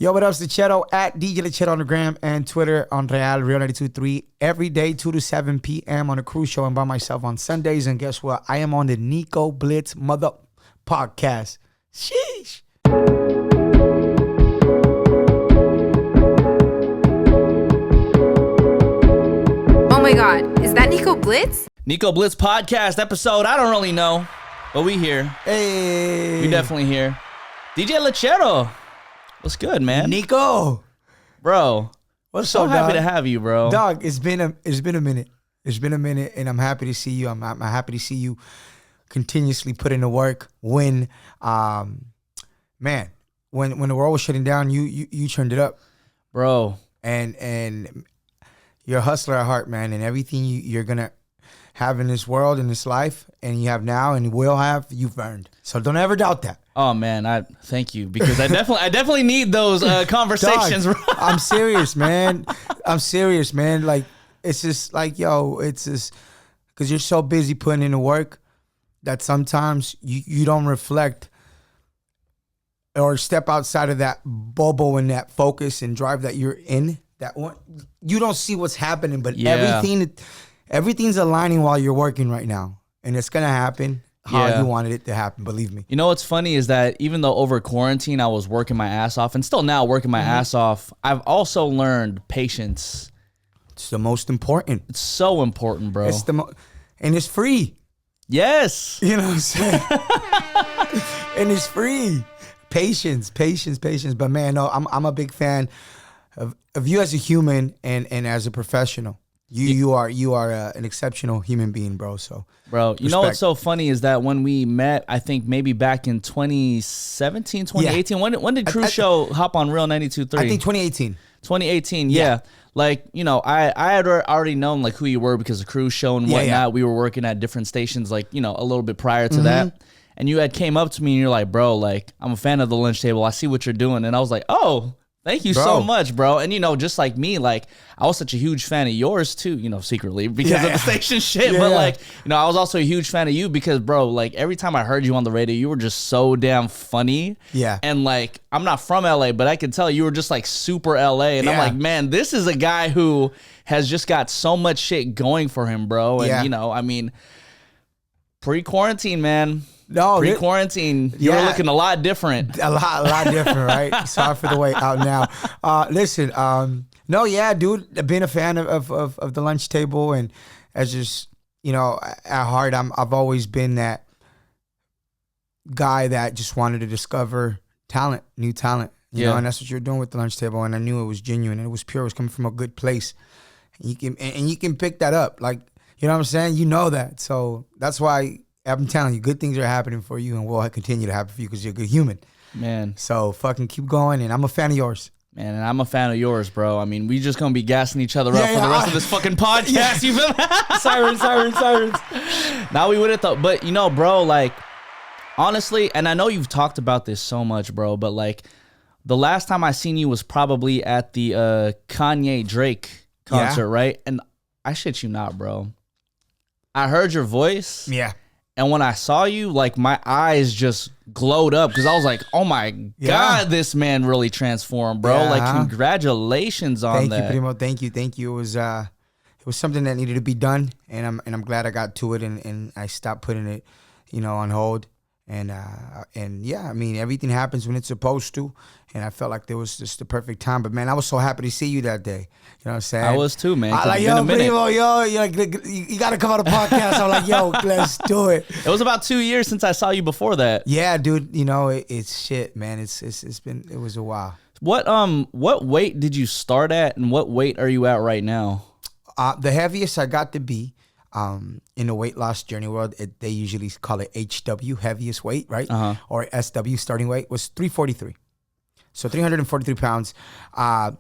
Yo, what up, it's Lechero at DJ Lechero on the gram and Twitter on Real 92.3 every day, 2 to 7 p.m. on the Cruz Show and by myself on Sundays. And guess what? I am on the Nico Blitz Podcast. Sheesh. Oh my God, is that Nico Blitz? Nico Blitz Podcast episode. I don't really know, but we here. Hey. We definitely here. DJ Lechero. What's good, man? Nico. Bro. What's so up, happy dog? to have you, bro. Dog, it's been a minute. It's been a minute, and I'm happy to see you. I'm happy to see you continuously put in the work. When the world was shutting down, you turned it up. Bro. And you're a hustler at heart, man, and everything you're gonna have in this world, in this life, and you have now and will have, you've earned. So don't ever doubt that. Oh man, I thank you because I definitely need those conversations. Dog, I'm serious, man. Like, it's just like, yo, it's just because you're so busy putting in the work that sometimes you don't reflect or step outside of that bubble and that focus and drive that you're in. That one, you don't see what's happening, but everything's aligning while you're working right now, and it's gonna happen how you wanted it to happen. Believe me. You know what's funny is that even though over quarantine I was working my ass off, and still now working my ass off, I've also learned patience. It's the most important. It's so important, bro. It's and it's free. Yes. You know what I'm saying? And it's free. Patience. But man, no, I'm a big fan of you as a human and as a professional. You are an exceptional human being, bro. So, bro, you respect. know what's so funny is that when we met, I think maybe back in 2017, 2018. Yeah. When did Cruz Show hop on Real 92.3? I think 2018. 2018, yeah. Like, you know, I had already known like who you were because of Cruz Show and whatnot. Yeah. We were working at different stations, like, you know, a little bit prior to that. And you had came up to me and you're like, bro, like, I'm a fan of the lunch table. I see what you're doing. And I was like, oh, thank you so much, bro. And, you know, just like me, like, I was such a huge fan of yours, too, you know, secretly because of the station shit. But, like, you know, I was also a huge fan of you because, bro, like, every time I heard you on the radio, you were just so damn funny. Yeah. And, like, I'm not from L.A., but I could tell you were just, like, super L.A. And I'm like, man, this is a guy who has just got so much shit going for him, bro. And, you know, I mean, pre-quarantine, man. No, pre-quarantine, you were looking a lot different. A lot different, right? Sorry for the way out now. Listen, dude, being a fan of the lunch table and as just, you know, at heart, I've always been that guy that just wanted to discover talent, new talent. You know, and that's what you're doing with the lunch table. And I knew it was genuine and it was pure. It was coming from a good place. And you can pick that up, like, you know what I'm saying? You know that, so that's why. I'm telling you, good things are happening for you and will continue to happen for you because you're a good human. Man. So fucking keep going, and I'm a fan of yours. Man, and I'm a fan of yours, bro. I mean, we just going to be gassing each other up for the rest of this fucking podcast. You feel me? Sirens. Now we would have thought, but you know, bro, like, honestly, and I know you've talked about this so much, bro, but like, the last time I seen you was probably at the Kanye Drake concert, right? And I shit you not, bro. I heard your voice. Yeah. And when I saw you, like, my eyes just glowed up because I was like, oh, my God, this man really transformed, bro. Yeah. Like, congratulations on that. Thank you, Primo. Thank you. It was something that needed to be done, and I'm glad I got to it, and I stopped putting it, you know, on hold. And yeah, I mean, everything happens when it's supposed to. And I felt like there was just the perfect time. But, man, I was so happy to see you that day. You know what I'm saying? I was too, man. I like, yo, Primo, you got to come on the podcast. I'm like, yo, let's do it. It was about 2 years since I saw you before that. Yeah, dude. You know, it's shit, man. It was a while. What weight did you start at, and what weight are you at right now? The heaviest I got to be in the weight loss journey world, they usually call it HW, heaviest weight, right? Or SW, starting weight, was 343. So 343 pounds. I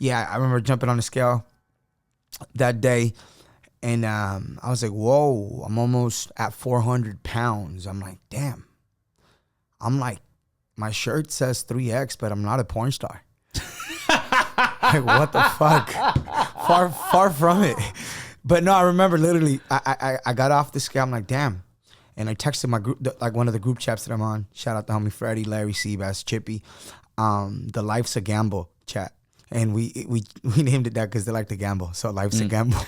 remember jumping on the scale that day, and I was like, whoa, I'm almost at 400 pounds. I'm like, damn. I'm like, my shirt says 3X, but I'm not a porn star. Like, what the fuck? Far from it. But no, I remember literally, I got off the scale. I'm like, damn. And I texted my group, like one of the group chats that I'm on. Shout out to homie Freddie, Larry, Seabass, Chippy. the Life's a Gamble chat. And we named it that because they like to gamble. So Life's a Gamble.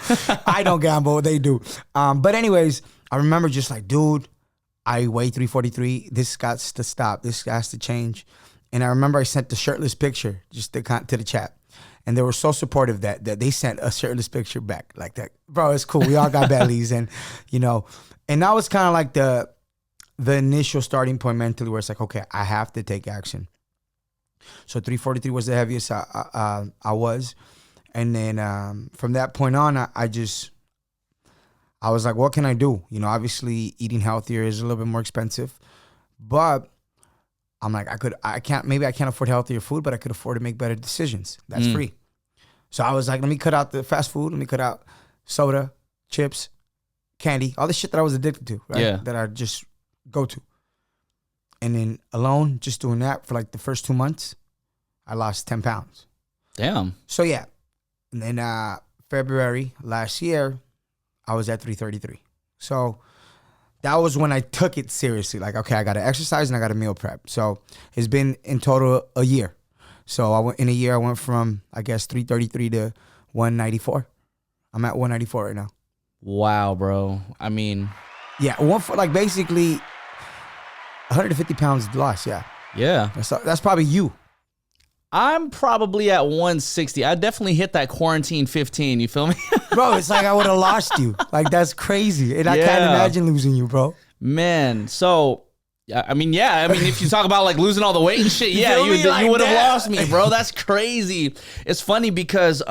I don't gamble. They do. But anyways, I remember just like, dude, I weigh 343. This got to stop. This has to change. And I remember I sent the shirtless picture just to the chat. And they were so supportive that they sent a shirtless picture back like that. Bro, it's cool. We all got bellies. And, you know, and that was kind of like the initial starting point mentally where it's like, okay, I have to take action. So 343 was the heaviest I was. And then from that point on, I was like, what can I do? You know, obviously eating healthier is a little bit more expensive. But I'm like, I can't afford healthier food, but I could afford to make better decisions. That's free. So I was like, let me cut out the fast food. Let me cut out soda, chips, candy, all the shit that I was addicted to, right? Yeah. That I just go to. And then alone, just doing that for like the first 2 months, I lost 10 pounds. Damn. So yeah. And then February last year, I was at 333. So that was when I took it seriously. Like, okay, I got to exercise and I got to meal prep. So it's been in total a year. So in a year, I went from, I guess, 333 to 194. I'm at 194 right now. Wow, bro. I mean. Yeah, basically 150 pounds lost, yeah. Yeah. That's probably you. I'm probably at 160. I definitely hit that quarantine 15. You feel me? Bro, it's like I would have lost you. Like, that's crazy. And I can't imagine losing you, bro. Man, so, I mean, if you talk about, like, losing all the weight and shit, yeah, you would have lost me, bro. That's crazy. It's funny because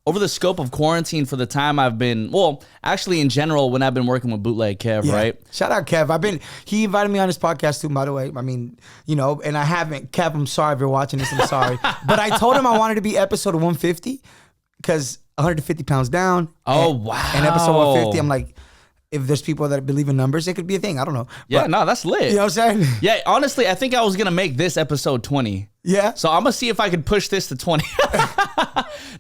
over the scope of quarantine for the time I've been, well, actually in general, when I've been working with Bootleg Kev, right? Shout out Kev. He invited me on his podcast too, by the way. I mean, you know, and I haven't. Kev, I'm sorry if you're watching this, I'm sorry. But I told him I wanted to be episode 150 because 150 pounds down. Wow. And episode 150, I'm like, if there's people that believe in numbers, it could be a thing. I don't know. Yeah, no, that's lit. You know what I'm saying? Yeah, honestly, I think I was going to make this episode 20. Yeah. So I'm going to see if I could push this to 20.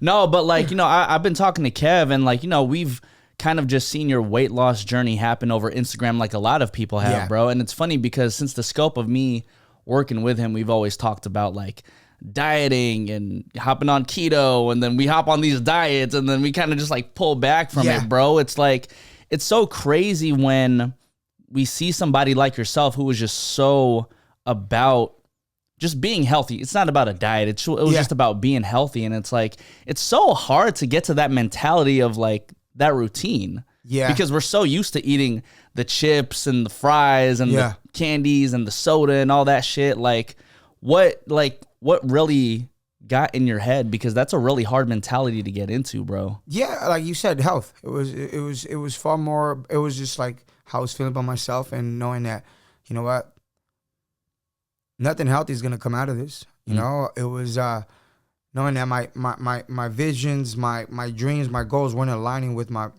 No, but like, you know, I've been talking to Kev and like, you know, we've kind of just seen your weight loss journey happen over Instagram like a lot of people have, bro. And it's funny because since the scope of me working with him, we've always talked about like dieting and hopping on keto, and then we hop on these diets and then we kind of just like pull back from it, bro. It's like, it's so crazy when we see somebody like yourself who was just so about just being healthy. It's not about a diet. It was just about being healthy. And it's like, it's so hard to get to that mentality of like that routine. Yeah. Because we're so used to eating the chips and the fries and the candies and the soda and all that shit. Like what really got in your head? Because that's a really hard mentality to get into, bro. Yeah. Like you said, health. It was far more, it was just like how I was feeling about myself and knowing that, you know what? Nothing healthy is gonna come out of this. You know, it was knowing that my visions, my dreams, my goals weren't aligning with my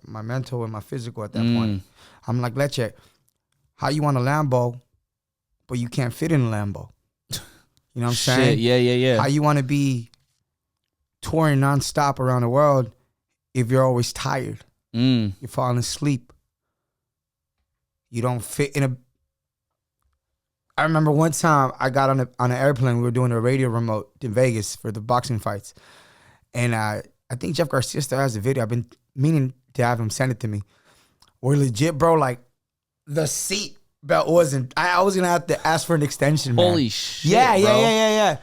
mental and my physical at that point. I'm like, Leche, how you want a Lambo, but you can't fit in a Lambo? You know what I'm saying? Yeah. How you want to be touring nonstop around the world if you're always tired? You're falling asleep. You don't fit in a. I remember one time I got on an airplane. We were doing a radio remote in Vegas for the boxing fights. And I think Jeff Garcia still has the video. I've been meaning to have him send it to me. We're legit, bro, like the seat belt wasn't. I was going to have to ask for an extension, man. Holy shit, Yeah.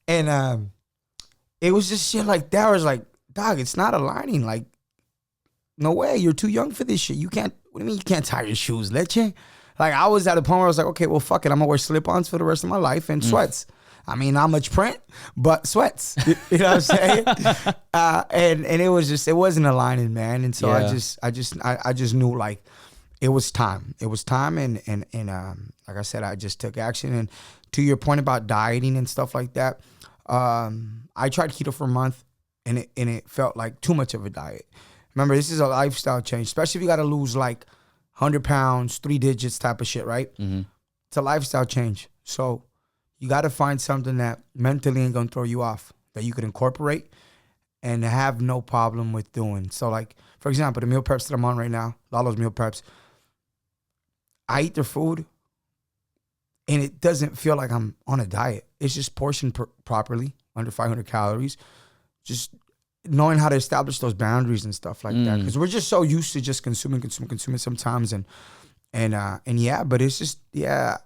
And it was just shit like that. I was like, dog, it's not aligning. Like, no way. You're too young for this shit. You can't, what do you mean you can't tie your shoes, Leche? Like, I was at a point where I was like, okay, well, fuck it. I'm going to wear slip-ons for the rest of my life and sweats. I mean, not much print, but sweats. You know what I'm saying? And it was just, it wasn't aligning, man. And so I just knew, like, it was time. It was time. And like I said, I just took action. And to your point about dieting and stuff like that, I tried keto for a month, and it felt like too much of a diet. Remember, this is a lifestyle change, especially if you got to lose, like, 100 pounds, 3 digits type of shit, right? It's a lifestyle change. So you got to find something that mentally ain't going to throw you off, that you could incorporate and have no problem with doing. So, like, for example, the meal preps that I'm on right now, Lalo's meal preps, I eat their food and it doesn't feel like I'm on a diet. It's just portioned properly, under 500 calories. Just knowing how to establish those boundaries and stuff like that, because we're just so used to just consuming sometimes, and yeah, but it's just a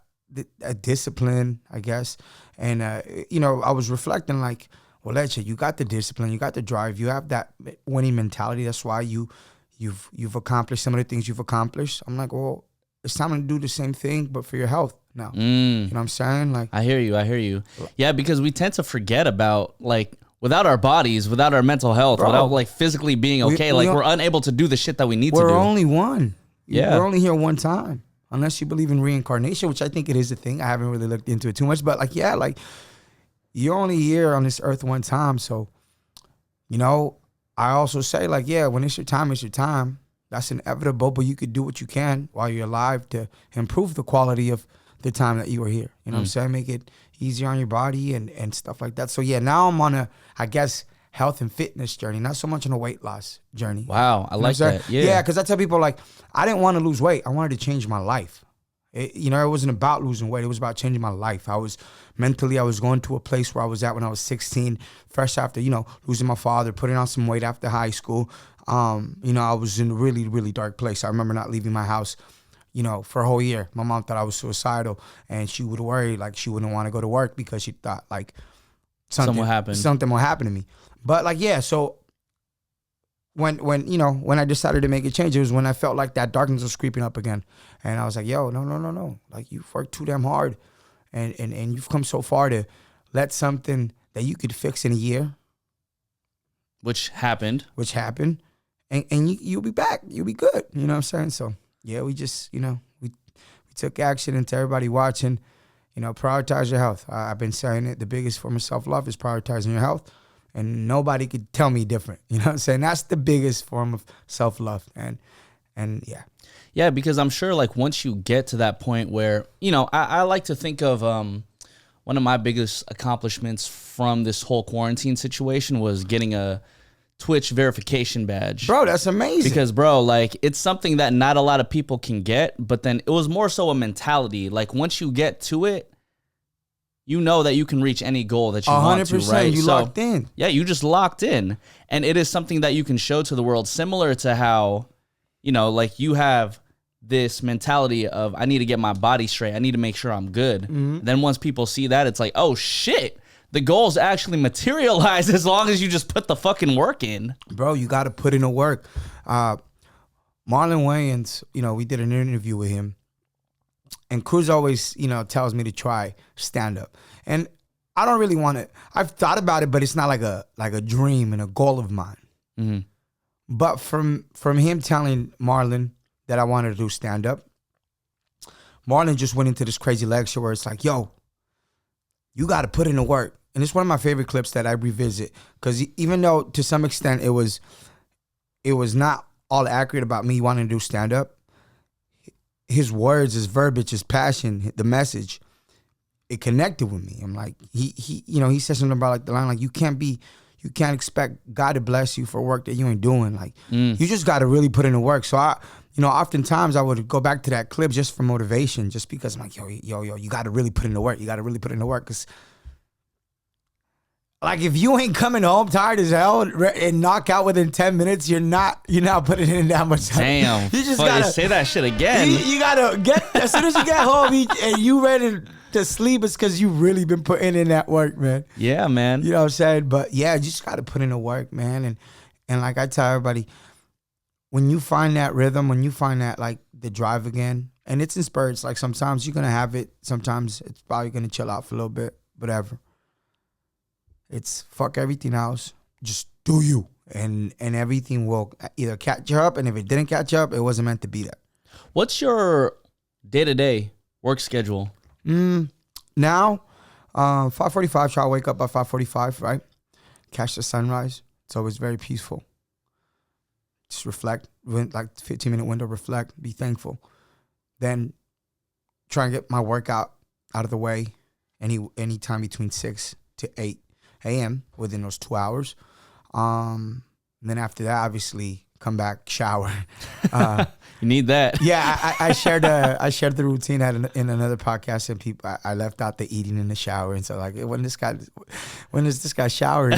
discipline, I guess. And I was reflecting like, well, Leche, you got the discipline, you got the drive, you have that winning mentality. That's why you've accomplished some of the things you've accomplished. I'm like, well, it's time to do the same thing, but for your health now. You know what I'm saying? Like, I hear you. Yeah, because we tend to forget about, like, without our bodies, without our mental health, without like physically being okay, we're unable to do the shit that we need to do. We're only one. Yeah. We're only here one time. Unless you believe in reincarnation, which I think it is a thing. I haven't really looked into it too much, but you're only here on this earth one time. So, I also say when it's your time, it's your time. That's inevitable, but you could do what you can while you're alive to improve the quality of the time that you were here. You know what I'm saying? Make it easier on your body and stuff like that. So yeah, now I'm on a, I guess, health and fitness journey, not so much on a weight loss journey. Wow, I like that. Yeah, because I tell people, I didn't want to lose weight. I wanted to change my life. It wasn't about losing weight. It was about changing my life. I was going to a place where I was at when I was 16, fresh after, losing my father, putting on some weight after high school. I was in a really, really dark place. I remember not leaving my house, for a whole year. My mom thought I was suicidal, and she would worry, she wouldn't want to go to work because she thought, something will happen to me. But, so when I decided to make a change, it was when I felt like that darkness was creeping up again. And I was like, yo, no. You've worked too damn hard, and you've come so far to let something that you could fix in a year. Which happened. And you'll be back. You'll be good. You know what I'm saying? So, yeah, we just, we took action. And to everybody watching, prioritize your health. I've been saying it. The biggest form of self-love is prioritizing your health. And nobody could tell me different. You know what I'm saying? That's the biggest form of self-love. And yeah. Yeah, because I'm sure, once you get to that point where, I like to think of one of my biggest accomplishments from this whole quarantine situation was getting a Twitch verification badge. Bro, that's amazing. Because, bro, it's something that not a lot of people can get, but then it was more so a mentality. Once you get to it, you know that you can reach any goal that you want to, right? 100%, you locked in. Yeah, you just locked in. And it is something that you can show to the world, similar to how, you have this mentality of, I need to get my body straight. I need to make sure I'm good. Mm-hmm. Then once people see that, it's like, oh, shit. The goals actually materialize as long as you just put the fucking work in. Bro, you got to put in the work. Marlon Wayans, we did an interview with him. And Cruz always, tells me to try stand-up. And I don't really want to. I've thought about it, but it's not like a dream and a goal of mine. Mm-hmm. But from him telling Marlon that I wanted to do stand-up, Marlon just went into this crazy lecture where it's like, yo, you got to put in the work. And it's one of my favorite clips that I revisit. Because even though to some extent it was not all accurate about me wanting to do stand-up, his words, his verbiage, his passion, the message, it connected with me. I'm like, he said something about the line, you can't expect God to bless you for work that you ain't doing. You just got to really put in the work. So oftentimes I would go back to that clip just for motivation, just because I'm like, yo, you got to really put in the work. You got to really put in the work. Because if you ain't coming home tired as hell and knock out within 10 minutes, you're not putting in that much time. Damn. You just got to say that shit again. You got to get, as soon as you get home and you ready to sleep, it's because you really been putting in that work, man. Yeah, man. You know what I'm saying? But yeah, you just got to put in the work, man. And like I tell everybody, when you find that rhythm, when you find that the drive again, and it's in spurts, sometimes you're going to have it. Sometimes it's probably going to chill out for a little bit, whatever. It's fuck everything else. Just do you. And everything will either catch you up. And if it didn't catch up, it wasn't meant to be that. What's your day-to-day work schedule? Now, 5:45, try to wake up by 5:45, right? Catch the sunrise. It's always very peaceful. Just reflect, 15-minute window, reflect, be thankful. Then try and get my workout out of the way any time between 6 to 8 a.m. within those 2 hours. And then after that, obviously, come back, shower. You need that. Yeah, I shared the routine in another podcast, and people I left out the eating in the shower, and so like when does this guy shower?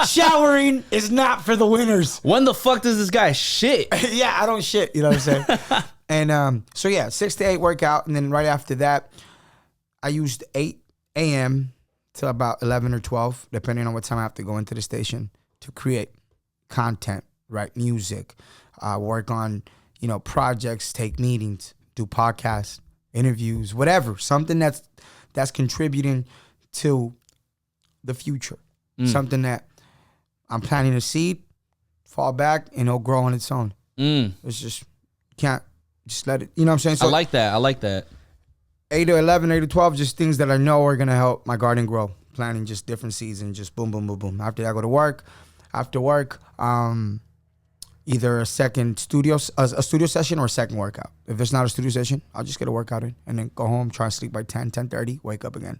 Showering is not for the winners. When the fuck does this guy shit? Yeah, I don't shit. You know what I'm saying? And so yeah, 6 to 8 workout, and then right after that, I used 8 a.m. till about 11 or 12, depending on what time I have to go into the station to create content, write music, work on projects, take meetings, do podcasts, interviews, whatever, something that's contributing to the future, something that I'm planting a seed, fall back, and it'll grow on its own. It's just can't just let it. You know what I'm saying? So I like that. 8 to 11, 8 to 12, just things that I know are gonna help my garden grow. Planting just different seeds and just boom, boom, boom, boom. After that, I go to work. After work, either a studio session or a second workout. If it's not a studio session, I'll just get a workout in and then go home, try to sleep by 10:30, wake up again.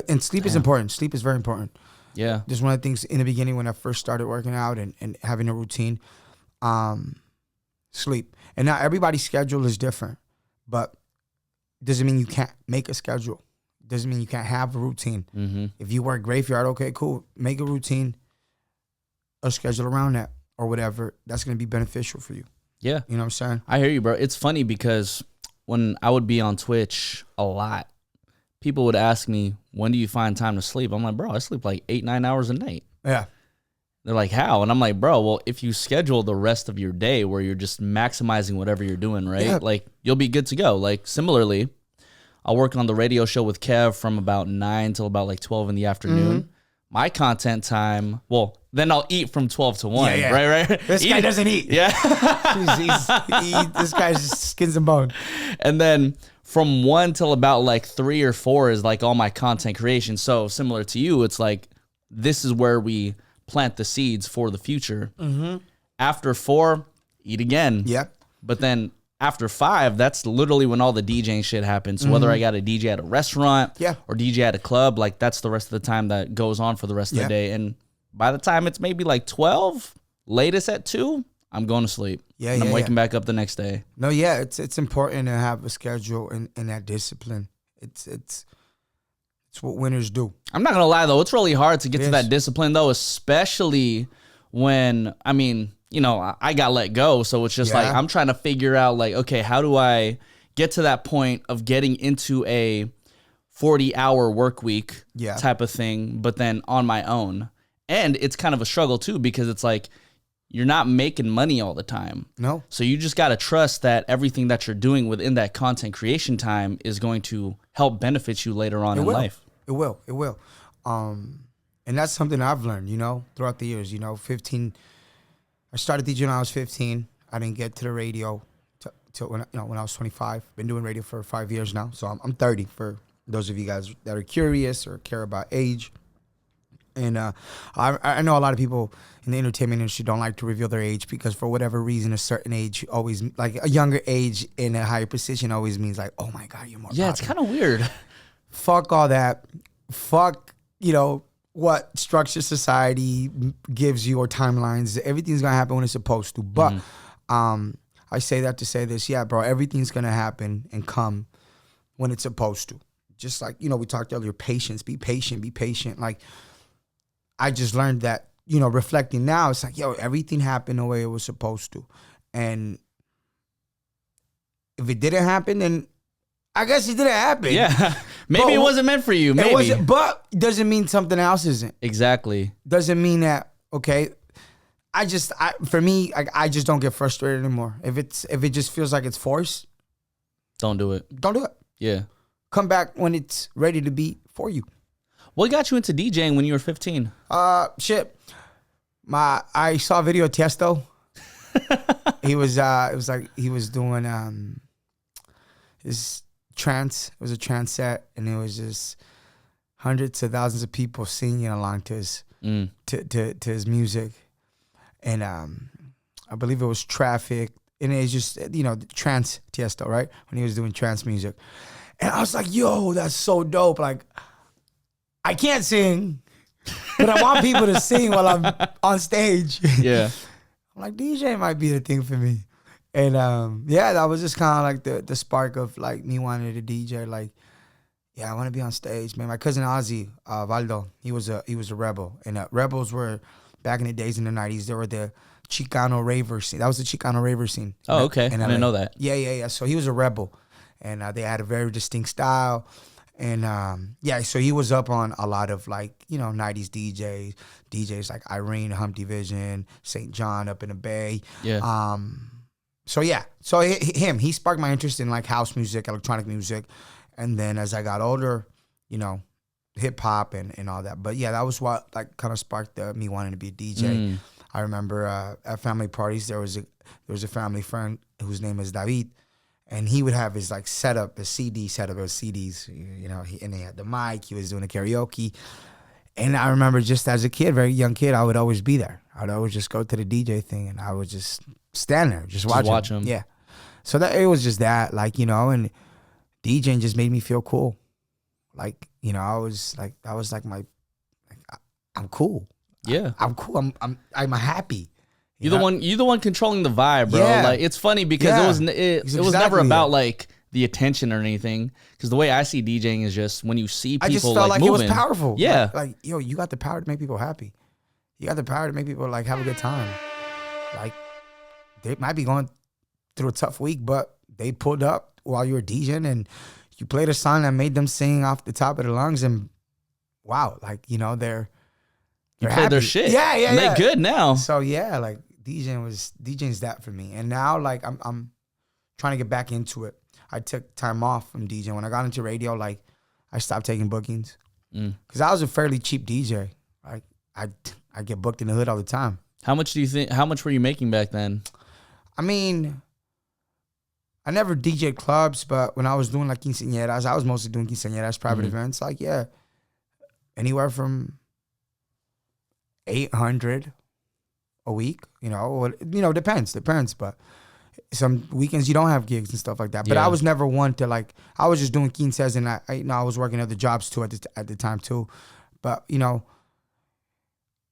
And sleep is important. Sleep is very important. Yeah. This is one of the things in the beginning when I first started working out and having a routine, sleep. And now everybody's schedule is different, but doesn't mean you can't make a schedule. Doesn't mean you can't have a routine. Mm-hmm. If you work graveyard, okay, cool. Make a routine, a schedule around that or whatever. That's going to be beneficial for you. Yeah. You know what I'm saying? I hear you, bro. It's funny because when I would be on Twitch a lot, people would ask me, when do you find time to sleep? I'm like, bro, I sleep like 8-9 hours a night. Yeah. They're like, how? And I'm like, bro, well, if you schedule the rest of your day where you're just maximizing whatever you're doing, right? Yeah. Like, you'll be good to go. Like, similarly, I'll work on the radio show with Kev from about 9 till about like 12 in the afternoon. Mm-hmm. My content time, well, then I'll eat from 12 to 1, right? This guy doesn't eat. Yeah. This guy's just skins and bone. And then from 1 till about like 3 or 4 is like all my content creation. So similar to you, it's like, this is where we plant the seeds for the future. Mm-hmm. After 4, eat again. Yep. But then after 5, that's literally when all the DJing shit happens. So whether I got a DJ at a restaurant or DJ at a club, like that's the rest of the time that goes on for the rest of the day. And by the time it's maybe like 12, latest at 2, I'm going to sleep. And I'm waking back up the next day. No, yeah, it's important to have a schedule and that discipline. It's what winners do. I'm not going to lie, though. It's really hard to get to that discipline, though, especially when, I mean, you know, I got let go. So it's just like, I'm trying to figure out, like, okay, how do I get to that point of getting into a 40-hour work week type of thing, but then on my own? And it's kind of a struggle, too, because it's like, you're not making money all the time. No. So you just got to trust that everything that you're doing within that content creation time is going to help benefit you later on in life. It will. And that's something I've learned, you know, throughout the years. You know, 15. I started DJing when I was 15. I didn't get to the radio till when I was 25. Been doing radio for 5 years now. So I'm 30 for those of you guys that are curious or care about age. And I know a lot of people in the entertainment industry don't like to reveal their age because for whatever reason, a certain age always, like a younger age in a higher position always means like, oh my God, you're more popular. It's kind of weird. Fuck all that. Fuck, you know, what structure society gives you or timelines. Everything's going to happen when it's supposed to. But I say that to say this. Yeah, bro, everything's going to happen and come when it's supposed to. Just like, you know, we talked earlier, patience. Be patient. Like, I just learned that, you know, reflecting now, it's like, yo, everything happened the way it was supposed to. And if it didn't happen, then I guess it didn't happen. Yeah. Maybe it wasn't meant for you. Maybe. It wasn't, but doesn't mean something else isn't. Exactly. Doesn't mean that, okay, for me, I just don't get frustrated anymore. If it just feels like it's forced. Don't do it. Yeah. Come back when it's ready to be for you. What got you into DJing when you were 15? Shit. I saw a video of Tiesto. He was it was like he was doing his trance. It was a trance set, and it was just hundreds of thousands of people singing along to his to his music. And I believe it was Traffic, and it's just, you know, trance Tiesto, right? When he was doing trance music. And I was like, yo, that's so dope. Like, I can't sing, but I want people to sing while I'm on stage. Yeah. I'm like, DJ might be the thing for me. And yeah, that was just kind of like the spark of like me wanting to DJ. Like, yeah, I want to be on stage, man. My cousin Ozzy, Valdo, he was a rebel. And rebels were, back in the days in the 90s, they were the Chicano raver scene. That was the Chicano raver scene. Oh, okay. I didn't know that. Yeah. So he was a rebel. And they had a very distinct style. And yeah, so he was up on a lot of like, 90s DJs like Irene, Humpty Vision, St. John up in the Bay. Yeah. So yeah, so he sparked my interest in like house music, electronic music. And then as I got older, hip hop and all that. But yeah, that was what like kind of sparked me wanting to be a DJ. I remember at family parties, there was a family friend whose name is David. And he would have his like setup, his CD setup, his CDs, and he had the mic, he was doing the karaoke. And I remember just as a kid, very young kid, I would always be there. I would always just go to the DJ thing and I would just stand there, just watch him. Yeah. So that it was just that, like, and DJing just made me feel cool. Like, I was like, that was like I'm cool. Yeah. I'm cool. I'm happy. You're the one controlling the vibe, bro. Yeah. Like it's funny because it was never about like the attention or anything. Because the way I see DJing is just when you see people, I just felt like moving, it was powerful. Yeah, like yo, you got the power to make people happy. You got the power to make people like have a good time. Like they might be going through a tough week, but they pulled up while you were DJing and you played a song that made them sing off the top of their lungs, and wow, like they're played their shit. Yeah. And they good now. So yeah, like DJing's that for me. And now like I'm trying to get back into it. I took time off from DJing. When I got into radio, like I stopped taking bookings. Because I was a fairly cheap DJ. Like I get booked in the hood all the time. How much were you making back then? I mean, I never DJed clubs, but when I was doing like quinceañeras, I was mostly doing quinceañeras, private events. Like, yeah, anywhere from 800 a week, depends, but some weekends you don't have gigs and stuff like that. But I was never one to like, I was just doing quinces and I was working other jobs too at the time too. But,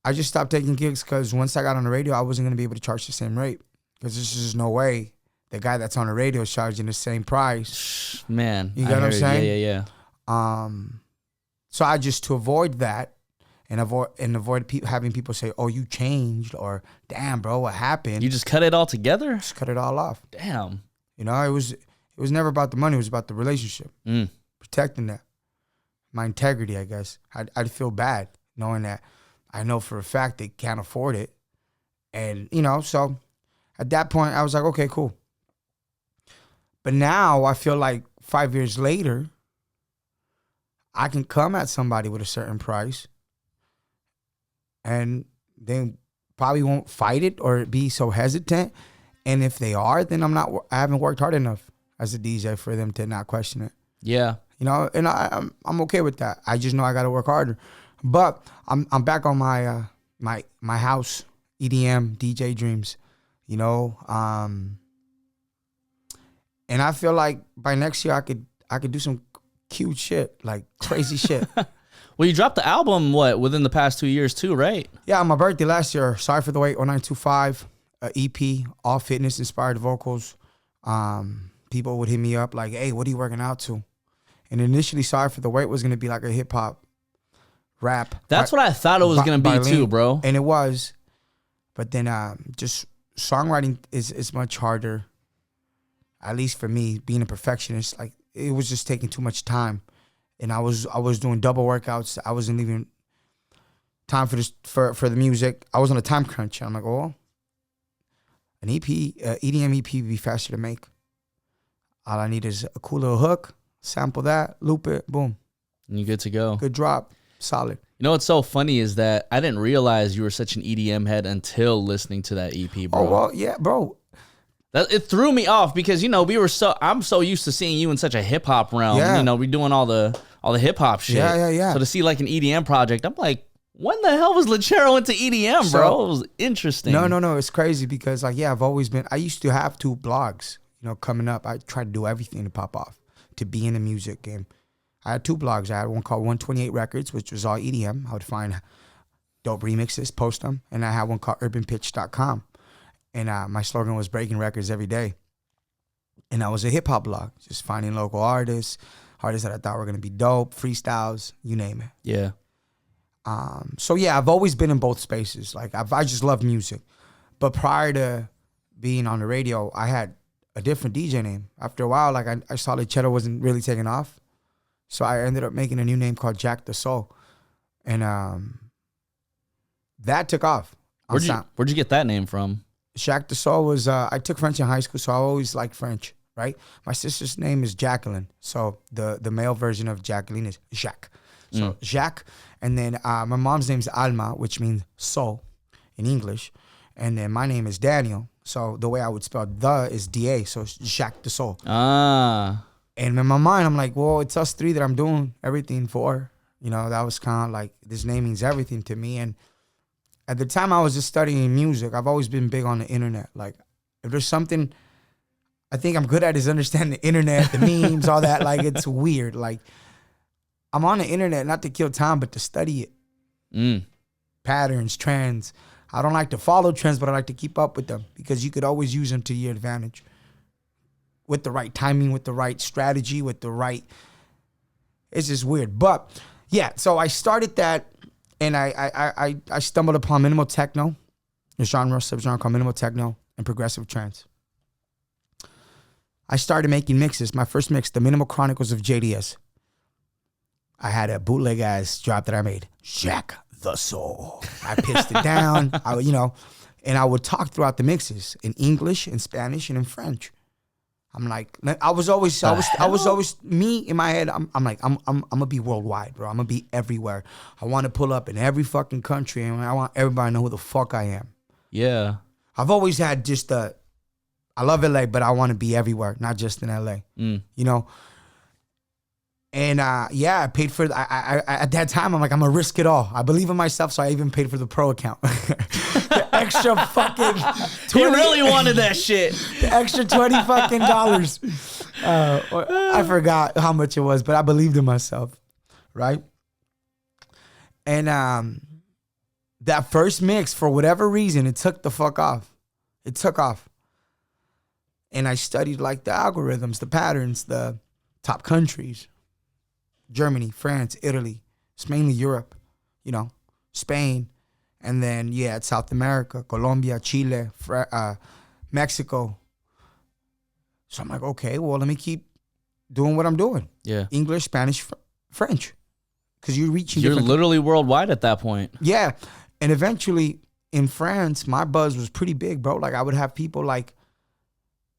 I just stopped taking gigs because once I got on the radio, I wasn't going to be able to charge the same rate because there's just no way the guy that's on the radio is charging the same price. Man. You get what I'm saying? Yeah. So I just, to avoid that, and avoid having people say, "Oh, you changed," or "Damn, bro, what happened?" You just cut it all together? Just cut it all off. Damn. It was never about the money. It was about the relationship, protecting that, my integrity. I guess I'd feel bad knowing that I know for a fact they can't afford it, and so at that point I was like, okay, cool. But now I feel like 5 years later, I can come at somebody with a certain price. And they probably won't fight it or be so hesitant. And if they are, then I haven't worked hard enough as a DJ for them to not question it. Yeah. And I'm okay with that. I just know I got to work harder. But I'm back on my my house EDM DJ dreams, And I feel like by next year I could do some cute shit, like crazy shit. Well, you dropped the album, within the past 2 years too, right? Yeah, on my birthday last year, Sorry for the Wait, 0925, EP, all fitness-inspired vocals. People would hit me up like, hey, what are you working out to? And initially, Sorry for the Wait was going to be like a hip-hop rap. That's what I thought it was going to be too, bro. And it was. But then just songwriting is much harder, at least for me, being a perfectionist. Like, it was just taking too much time. And I was doing double workouts. I wasn't leaving time for the music. I was on a time crunch. I'm like, oh, an EP, EDM EP would be faster to make. All I need is a cool little hook, sample that, loop it, boom. And you're good to go. Good drop, solid. You know what's so funny is that I didn't realize you were such an EDM head until listening to that EP, bro. Oh, well, yeah, bro. It threw me off because, I'm so used to seeing you in such a hip hop realm. Yeah. We doing all the hip hop shit. Yeah. So to see like an EDM project, I'm like, when the hell was Lechero into EDM, bro? It was interesting. No. It's crazy because I've always been, I used to have 2 blogs, coming up. I tried to do everything to pop off, to be in the music game. I had 2 blogs. I had one called 128 Records, which was all EDM. I would find dope remixes, post them. And I had one called urbanpitch.com. And my slogan was breaking records every day. And I was a hip hop blog, just finding local artists that I thought were gonna be dope, freestyles, you name it. Yeah. So yeah, I've always been in both spaces. Like I just love music. But prior to being on the radio, I had a different DJ name. After a while, like I saw Lechero wasn't really taking off. So I ended up making a new name called Jack the Soul. And that took off. Where'd you get that name from? Jack the Soul was, I took French in high school, so I always liked French, right? My sister's name is Jacqueline. So the male version of Jacqueline is Jacques. So Jacques. And then my mom's name is Alma, which means soul in English. And then my name is Daniel. So the way I would spell the is D-A. So it's Jacques the Soul. Ah. And in my mind, I'm like, well, it's us three that I'm doing everything for. You know, that was kind of like, this name means everything to me. And at the time I was just studying music, I've always been big on the internet. Like, if there's something I think I'm good at is understanding the internet, the memes, all that. Like, it's weird. Like, I'm on the internet not to kill time, but to study it. Patterns, trends. I don't like to follow trends, but I like to keep up with them because you could always use them to your advantage. With the right timing, with the right strategy, with the right... It's just weird. But, yeah, so I started that, and I stumbled upon minimal techno, a subgenre called minimal techno, and progressive trance. I started making mixes. My first mix, The Minimal Chronicles of JDS. I had a bootleg-ass drop that I made. Jack the Soul. I pitched it down, and I would talk throughout the mixes in English, in Spanish, and in French. I'm like, I was always me in my head. I'm like, I'm gonna be worldwide, bro. I'm gonna be everywhere. I want to pull up in every fucking country, and I want everybody to know who the fuck I am. Yeah. I've always had just I love LA, but I want to be everywhere, not just in LA. You know. And I paid for. I at that time, I'm like, I'm gonna risk it all. I believe in myself, so I even paid for the pro account. The extra fucking 20, he really wanted that shit. The extra $20 fucking dollars. I forgot how much it was, but I believed in myself, right? And that first mix, for whatever reason, it took the fuck off. It took off, and I studied like the algorithms, the patterns, the top countries. Germany, France, Italy. It's mainly Europe, Spain. And then, South America, Colombia, Chile, Mexico. So I'm like, okay, well, let me keep doing what I'm doing. Yeah. English, Spanish, French. Because you're literally worldwide at that point. Yeah. And eventually, in France, my buzz was pretty big, bro. Like, I would have people,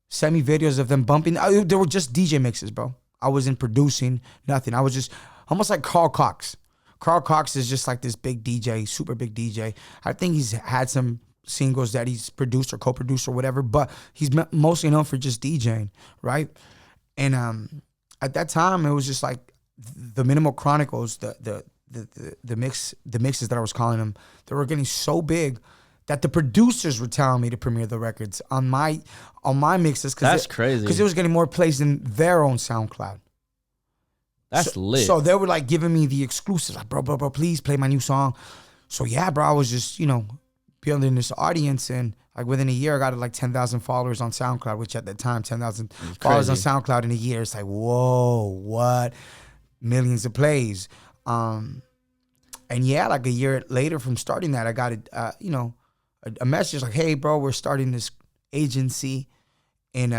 send me videos of them bumping. They were just DJ mixes, bro. I wasn't producing, nothing. I was just almost like Carl Cox. Carl Cox is just like this big DJ, super big DJ. I think he's had some singles that he's produced or co-produced or whatever, but he's mostly known for just DJing, right? And at that time, it was just like the Minimal Chronicles, the mixes that I was calling them, they were getting so big that the producers were telling me to premiere the records on my mixes. That's crazy. Because it was getting more plays than their own SoundCloud. That's lit. So they were giving me the exclusives. Like, bro, please play my new song. So yeah, bro, I was just, building this audience. And within a year, I got 10,000 followers on SoundCloud, which at the time, 10,000 followers on SoundCloud in a year. It's like, whoa, what? Millions of plays. And yeah, a year later from starting that, I got a message like, hey, bro, we're starting this agency in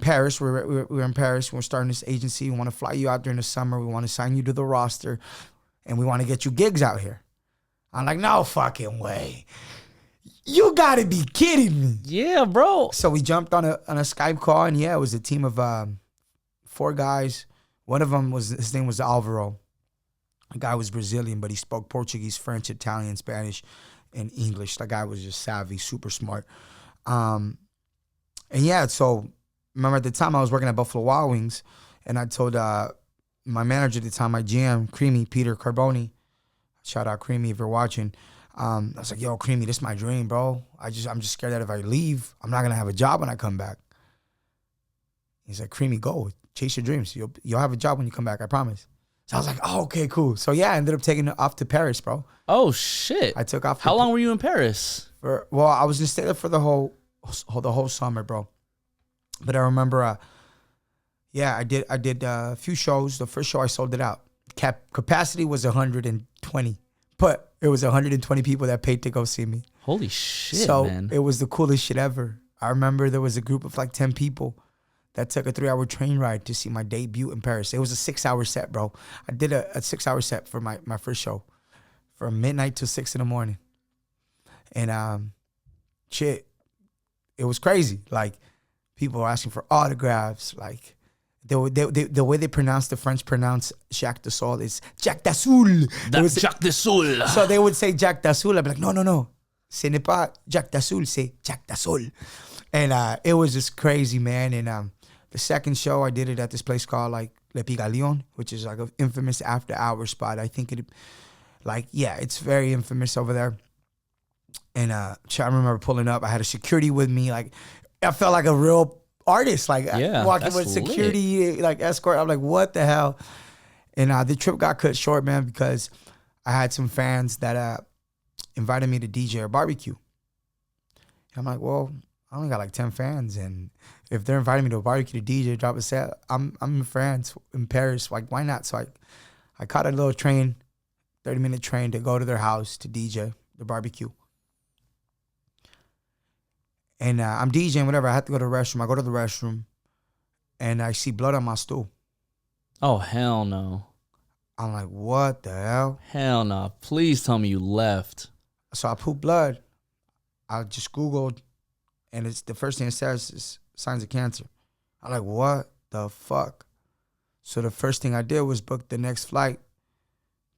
Paris. We're in Paris. We're starting this agency. We want to fly you out during the summer. We want to sign you to the roster, and we want to get you gigs out here. I'm like, no fucking way. You got to be kidding me. Yeah, bro. So we jumped on a Skype call, and it was a team of 4 guys. One of them his name was Alvaro. The guy was Brazilian, but he spoke Portuguese, French, Italian, Spanish, and English. The guy was just savvy, super smart. So remember at the time I was working at Buffalo Wild Wings, and I told my manager at the time, my GM, Creamy, Peter Carboni, shout out Creamy if you're watching. I was like, yo, Creamy, this is my dream, bro. I'm just scared that if I leave, I'm not going to have a job when I come back. He's like, Creamy, go. Chase your dreams. You'll have a job when you come back, I promise. So I was like, oh, okay, cool. So yeah, I ended up taking it off to Paris, bro. Oh, shit. I took off. How long were you in Paris? I was gonna stay there for the whole summer, bro. But I remember, I did a few shows. The first show I sold it out. Capacity was 120, but it was 120 people that paid to go see me. Holy shit, so man. It was the coolest shit ever. I remember there was a group of like 10 people that took a 3-hour train ride to see my debut in Paris. It was a 6-hour set, bro. I did a 6-hour set for my first show from midnight to 6 in the morning. And shit, it was crazy. Like, people were asking for autographs. Like, the way they pronounce, the French pronounce Jacques Dassault is Jacques Dassault. Jacques Dassault. So they would say Jacques Dassault. I'd be like, no. Ce n'est pas Jacques Dassault, c'est Jacques Dassault. And it was just crazy, man. And the second show, I did it at this place called like Le Pigalion, which is like an infamous after-hour spot. I think it's very infamous over there. And I remember pulling up. I had a security with me. Like, I felt like a real artist. Like, walking with security, like escort. I'm like, what the hell? And the trip got cut short, man, because I had some fans that invited me to DJ a barbecue. And I'm like, well, I only got like 10 fans, and if they're inviting me to a barbecue to DJ, drop a set, I'm in France, in Paris. Like, why not? So I caught a little train, 30-minute train to go to their house to DJ the barbecue. And I'm DJing, whatever. I had to go to the restroom. I go to the restroom, and I see blood on my stool. Oh, hell no. I'm like, what the hell? Hell no. Please tell me you left. So I pooped blood. I just Googled, and it's the first thing it says is signs of cancer. I'm like, what the fuck? So the first thing I did was book the next flight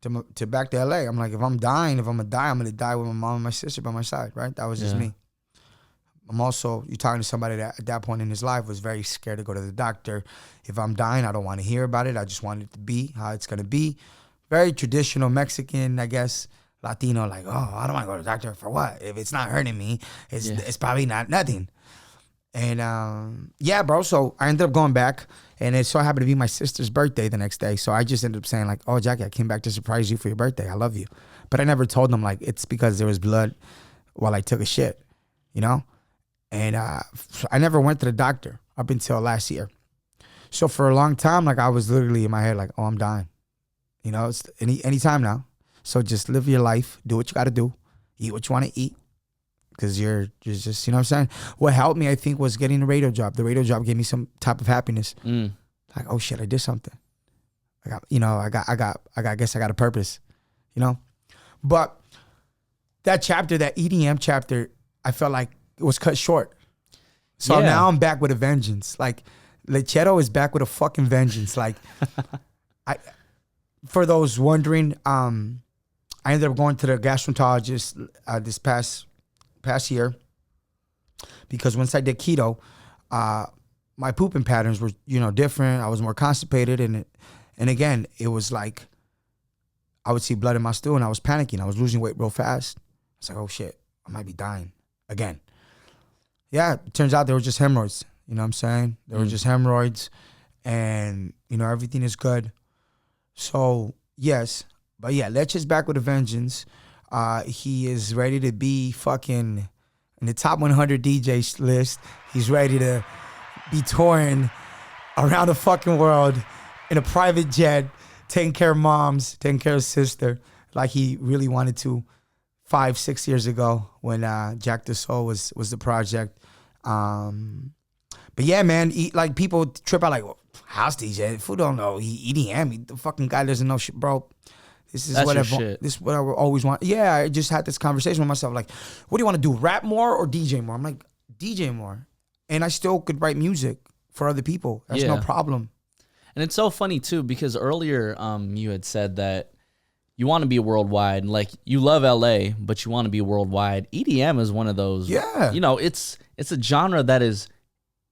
to back to LA. I'm like, if I'm gonna die, I'm gonna die with my mom and my sister by my side, right? That was just me. I'm also, you're talking to somebody that at that point in his life was very scared to go to the doctor. If I'm dying, I don't want to hear about it. I just want it to be how it's going to be. Very traditional Mexican, I guess, Latino, like, oh, I don't want to go to the doctor for what? If it's not hurting me, it's probably not nothing. And bro, so I ended up going back, and it so happened to be my sister's birthday the next day. So I just ended up saying like, oh, Jackie, I came back to surprise you for your birthday. I love you. But I never told them like it's because there was blood while I took a shit, you know? And I never went to the doctor up until last year. So for a long time, like I was literally in my head like, oh, I'm dying. You know, it's any time now. So just live your life. Do what you got to do. Eat what you want to eat. Because you're just, you know what I'm saying? What helped me, I think, was getting a radio job. The radio job gave me some type of happiness. Like, oh shit, I did something. I guess I got a purpose, you know? But that chapter, that EDM chapter, I felt like it was cut short. So now I'm back with a vengeance. Like, Lechero is back with a fucking vengeance. Like, for those wondering, I ended up going to the gastroenterologist this past year because once I did keto, my pooping patterns were, different. I was more constipated, and again, it was like I would see blood in my stool, and I was panicking. I was losing weight real fast. I was like, oh shit, I might be dying again. Yeah, it turns out they were just hemorrhoids. You know what I'm saying? They were just hemorrhoids, and everything is good. So yes, but yeah, Leche's back with a vengeance. He is ready to be fucking in the top 100 DJ list. He's ready to be touring around the fucking world in a private jet, taking care of moms, taking care of sister, like he really wanted to 5-6 years ago when Jacques Dassault was the project. But yeah, man, like people trip out like, well, house DJ, fool don't know. He EDM, the fucking guy doesn't know shit, bro. This is what I always want. Yeah, I just had this conversation with myself. Like, what do you want to do? Rap more or DJ more? I'm like, DJ more. And I still could write music for other people. That's no problem. And it's so funny too, because earlier you had said that you want to be worldwide. Like, you love LA, but you want to be worldwide. EDM is one of those. Yeah. It's a genre that is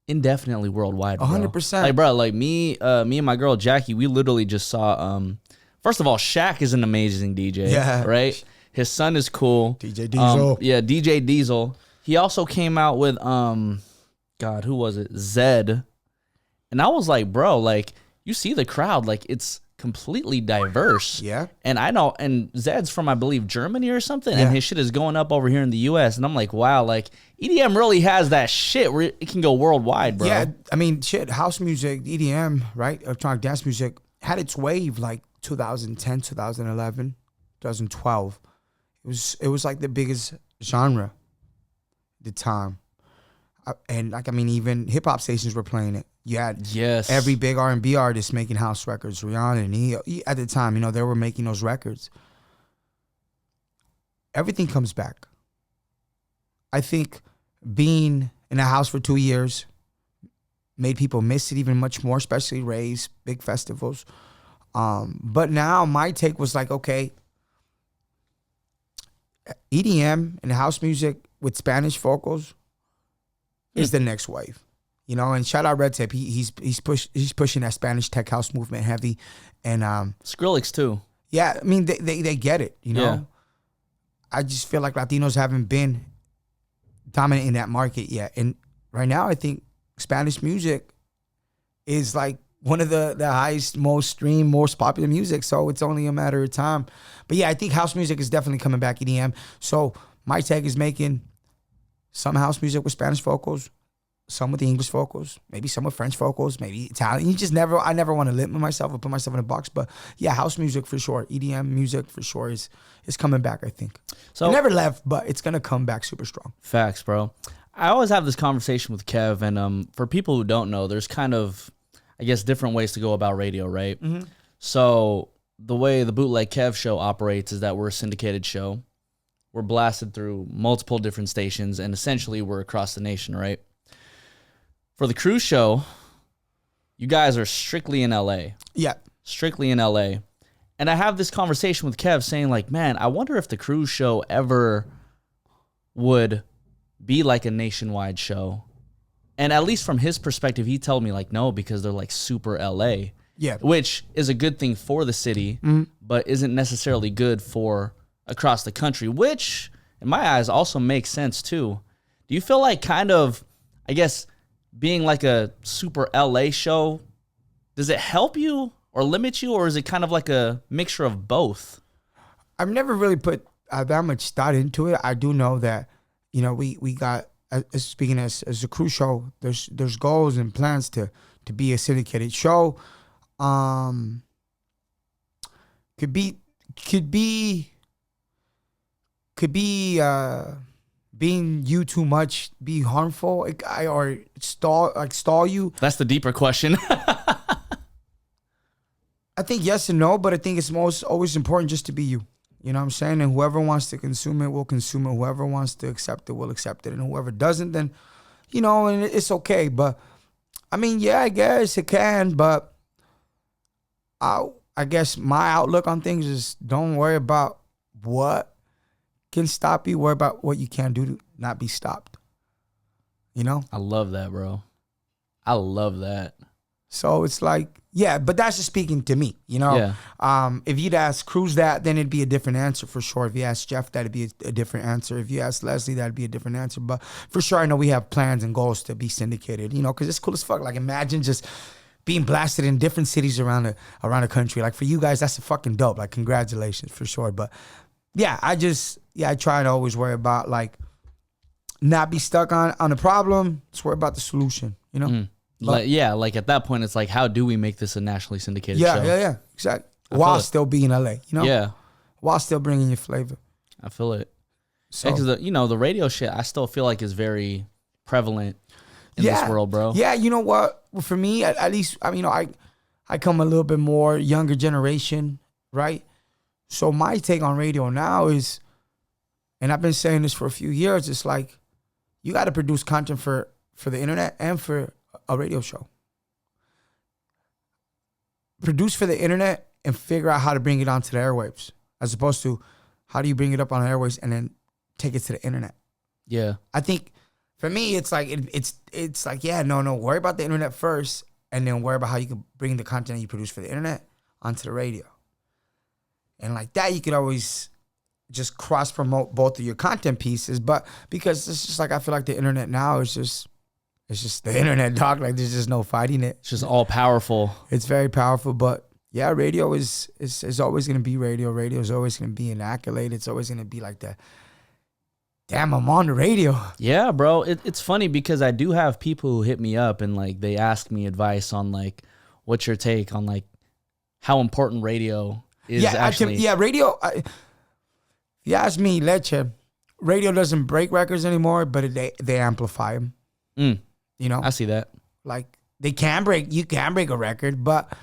indefinitely worldwide. 100%. Like, bro, like me and my girl Jackie, we literally just saw. First of all, Shaq is an amazing DJ. Yeah. Right. His son is cool. DJ Diesel. DJ Diesel. He also came out with God, who was it? Zed. And I was like, bro, like, you see the crowd, like, it's completely diverse. Yeah. And I know, and Zed's from, I believe, Germany or something, and his shit is going up over here in the U.S. And I'm like, wow, like EDM really has that shit where it can go worldwide, bro. Yeah, I mean, shit, house music, EDM, right? Electronic dance music had its wave like 2010, 2011, 2012. It was like the biggest genre at the time. And like, I mean, even hip hop stations were playing it. You had every big R&B artist making house records. Rihanna and he at the time, you know, they were making those records. Everything comes back. I think being in a house for 2 years made people miss it even much more, especially raves, big festivals. But now my take was like, okay, EDM and house music with Spanish vocals is the next wave. You know, and shout out Red Tape. He's pushing that Spanish tech house movement heavy, and Skrillex too. Yeah, I mean they get it. You know, Yeah. I just feel like Latinos haven't been dominant in that market yet, and right now I think Spanish music is like one of the highest, most streamed, most popular music. So it's only a matter of time. But yeah, I think house music is definitely coming back. EDM. So my tech is making some house music with Spanish vocals, some with the English vocals, maybe some with French vocals, maybe Italian. I never want to limit myself or put myself in a box. But yeah, house music for sure. EDM music for sure is coming back, I think. So it never left, but it's going to come back super strong. Facts, bro. I always have this conversation with Kev, and for people who don't know, there's kind of, I guess, different ways to go about radio, right? Mm-hmm. So the way the Bootleg Kev show operates is that we're a syndicated show. We're blasted through multiple different stations, and essentially we're across the nation, right? For the Cruz Show, you guys are strictly in LA. Yeah. Strictly in LA. And I have this conversation with Kev saying like, man, I wonder if the Cruz Show ever would be like a nationwide show. And at least from his perspective, he told me like, no, because they're like super LA. Yeah. Which is a good thing for the city, but isn't necessarily good for across the country, which in my eyes also makes sense too. Do you feel like kind of, I guess, being like a super LA show, does it help you or limit you, or is it kind of like a mixture of both? I've never really put that much thought into it. I do know that, you know, we got, speaking as a Cruz Show, there's goals and plans to be a syndicated show. Could be being you too much be harmful or stall you? That's the deeper question. I think yes and no, but I think it's always important just to be you. You know what I'm saying? And whoever wants to consume it will consume it. Whoever wants to accept it will accept it. And whoever doesn't, then, you know, and it's okay. But, I mean, yeah, I guess it can. But I guess my outlook on things is don't worry about what can stop you. Worry about what you can do to not be stopped. You know? I love that, bro. I love that. So it's like, yeah, but that's just speaking to me, you know? Yeah. If you'd ask Cruz that, then it'd be a different answer for sure. If you ask Jeff, that'd be a different answer. If you ask Leslie, that'd be a different answer. But for sure, I know we have plans and goals to be syndicated, you know, because it's cool as fuck. Like, imagine just being blasted in different cities around the country. Like, for you guys, that's a fucking dope. Like, congratulations for sure. But yeah, I try to always worry about, like, not be stuck on the problem. Just worry about the solution, you know? Mm. Like at that point, it's like, how do we make this a nationally syndicated show? Yeah, exactly. While still being LA, you know? Yeah. While still bringing your flavor. I feel it. So, because, the radio shit, I still feel like is very prevalent in this world, bro. Yeah, you know what? For me, at least, I mean, I come a little bit more younger generation, right? So my take on radio now is, and I've been saying this for a few years, it's like, you got to produce content for the internet and for a radio show. Produce for the internet and figure out how to bring it onto the airwaves, as opposed to how do you bring it up on the airwaves and then take it to the internet. Yeah. I think for me, it's like, it's like, yeah, no, worry about the internet first and then worry about how you can bring the content you produce for the internet onto the radio. And like that, you could always just cross promote both of your content pieces. But because it's just like, I feel like the internet now is just, it's just the internet, dog. Like, there's just no fighting it. It's just all powerful. It's very powerful. But yeah, radio is always going to be radio. Radio is always going to be an accolade. It's always going to be like that. Damn, I'm on the radio. Yeah, bro. It's funny because I do have people who hit me up and like they ask me advice on like, what's your take on like how important radio is actually. Radio. If you ask me, Lechero, radio doesn't break records anymore, but they amplify them. You know? I see that. Like you can break a record, but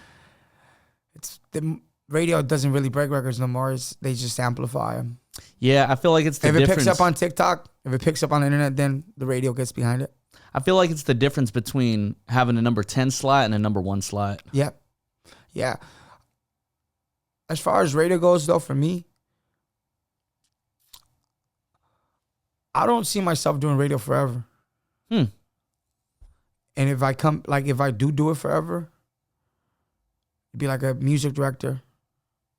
the radio doesn't really break records no more. They just amplify them. Yeah, I feel like it's the difference. If it picks up on TikTok, if it picks up on the internet, then the radio gets behind it. I feel like it's the difference between having a number 10 slot and a number 1 slot. Yeah. Yeah. As far as radio goes, though, for me, I don't see myself doing radio forever. And if I do it forever, it'd be like a music director,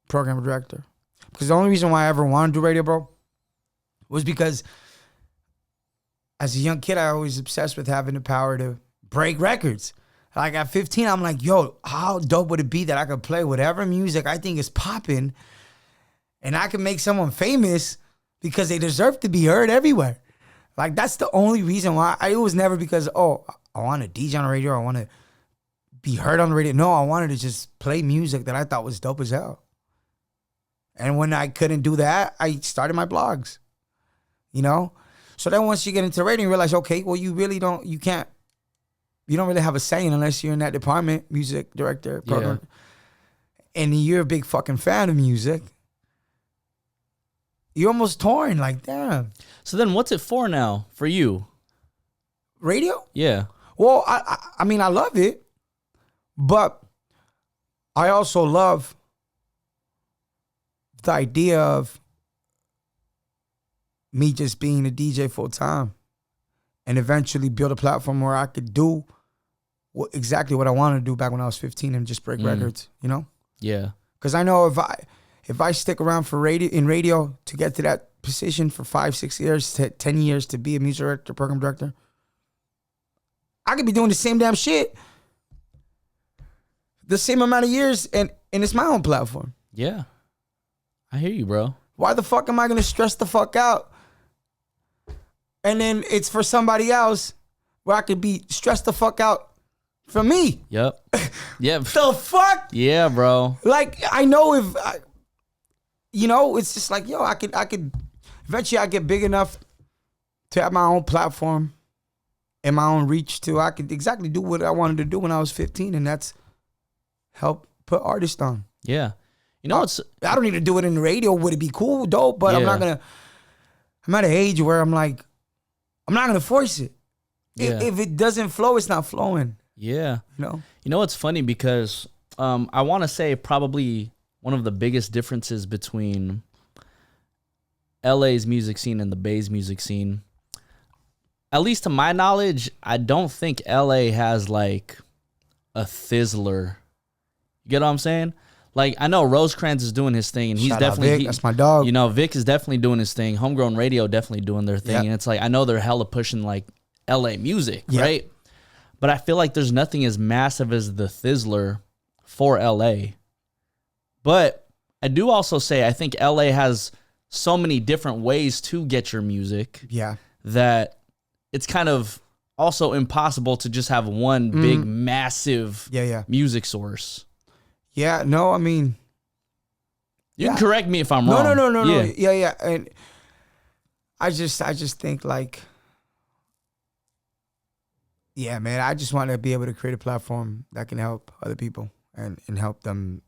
program director. Because the only reason why I ever wanted to do radio, bro, was because as a young kid, I was obsessed with having the power to break records. Like at 15, I'm like, yo, how dope would it be that I could play whatever music I think is popping and I can make someone famous because they deserve to be heard everywhere. Like that's the only reason why. It was never because, I want to DJ on the radio, I want to be heard on the radio. No, I wanted to just play music that I thought was dope as hell. And when I couldn't do that, I started my blogs, you know? So then once you get into radio, you realize, okay, well, you don't really have a say unless you're in that department, music director, program. Yeah. And you're a big fucking fan of music. You're almost torn, like, damn. So then what's it for now, for you? Radio? Yeah. Well, I mean, I love it, but I also love the idea of me just being a DJ full time and eventually build a platform where I could do exactly what I wanted to do back when I was 15 and just break records, you know? Yeah. Because I know if I stick around for radio to get to that position for 5, 6 years, 10 years to be a music director, program director, I could be doing the same damn shit the same amount of years and it's my own platform. Yeah. I hear you, bro. Why the fuck am I going to stress the fuck out? And then it's for somebody else where I could be stressed the fuck out for me. Yep. Yep. The fuck? Yeah, bro. Like, I know it's just like, yo, I could, eventually I get big enough to have my own platform and my own reach to, I could exactly do what I wanted to do when I was 15, and that's help put artists on. Yeah. You know, I don't need to do it in the radio. Would it be cool? Dope. But I'm at an age where I'm like, I'm not going to force it. Yeah. If it doesn't flow, it's not flowing. Yeah. You know, it's funny because I want to say probably one of the biggest differences between LA's music scene and the Bay's music scene, at least to my knowledge, I don't think LA has like a Thizzler. You get what I'm saying? Like, I know Rosecrans is doing his thing, and he's definitely... that's my dog. You know, Vic is definitely doing his thing. Homegrown Radio definitely doing their thing. Yep. And it's like, I know they're hella pushing, like, LA music, yep. Right? But I feel like there's nothing as massive as the Thizzler for LA. But I do also say, I think LA has so many different ways to get your music. Yeah. That it's kind of also impossible to just have one big, massive music source. Yeah, no, I mean... You can correct me if I'm wrong. No. Yeah. And I just think, like... Yeah, man, I just want to be able to create a platform that can help other people and help them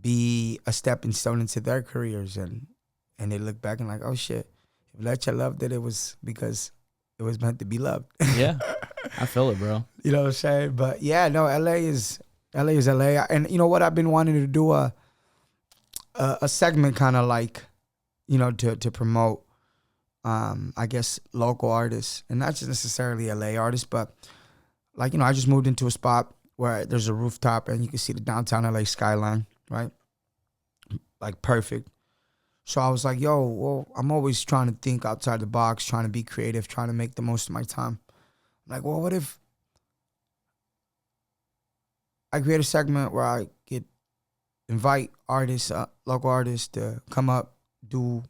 be a stepping stone into their careers. And they look back and like, oh, shit, if Lechero loved it, it was because it was meant to be loved. Yeah, I feel it, bro. You know what I'm saying? But, yeah, no, LA is LA. And you know what? I've been wanting to do a segment kind of like, you know, to promote, I guess, local artists. And not just necessarily LA artists, but like, you know, I just moved into a spot where there's a rooftop and you can see the downtown LA skyline, right? Like perfect. So I was like, yo, well, I'm always trying to think outside the box, trying to be creative, trying to make the most of my time. I'm like, well, what if I create a segment where I get invite artists, local artists to come up, do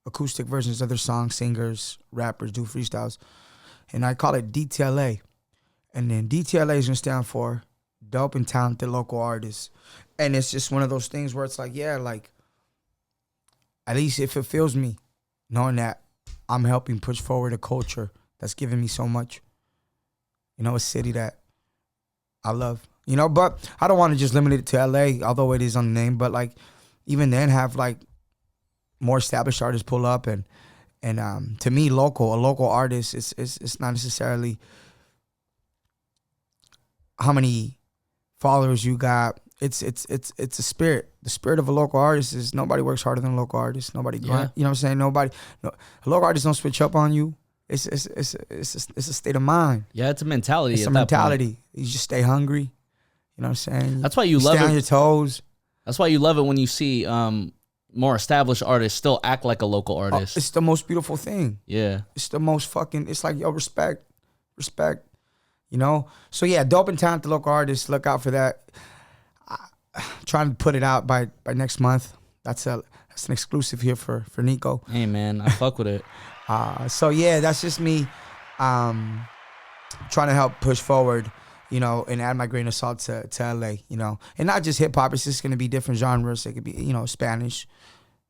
acoustic versions of their songs, singers, rappers, do freestyles. And I call it DTLA. And then DTLA is going to stand for Dope and Talented Local Artists. And it's just one of those things where it's like, yeah, like, at least it fulfills me knowing that I'm helping push forward a culture that's given me so much. You know, a city that I love. You know, but I don't want to just limit it to LA, although it is on the name. But like, even then, have like more established artists pull up, and to me, a local artist, it's not necessarily how many followers you got. It's a spirit. The spirit of a local artist is nobody works harder than a local artist. Nobody grind. You know what I'm saying? A local artist don't switch up on you. It's a state of mind. Yeah, it's a mentality. It's a mentality. You just stay hungry. You know what I'm saying? That's why you love it. Stay on your toes. That's why you love it when you see more established artists still act like a local artist. It's the most beautiful thing. Yeah. It's the most fucking, it's like, yo, respect. You know? So yeah, Dope and Talented Local Artists, look out for that. Trying to put it out by next month. That's an exclusive here for Nico. Hey man, I fuck with it. So yeah, that's just me trying to help push forward, you know, and add my grain of salt to LA, you know. And not just hip hop, it's just gonna be different genres. It could be, you know, Spanish,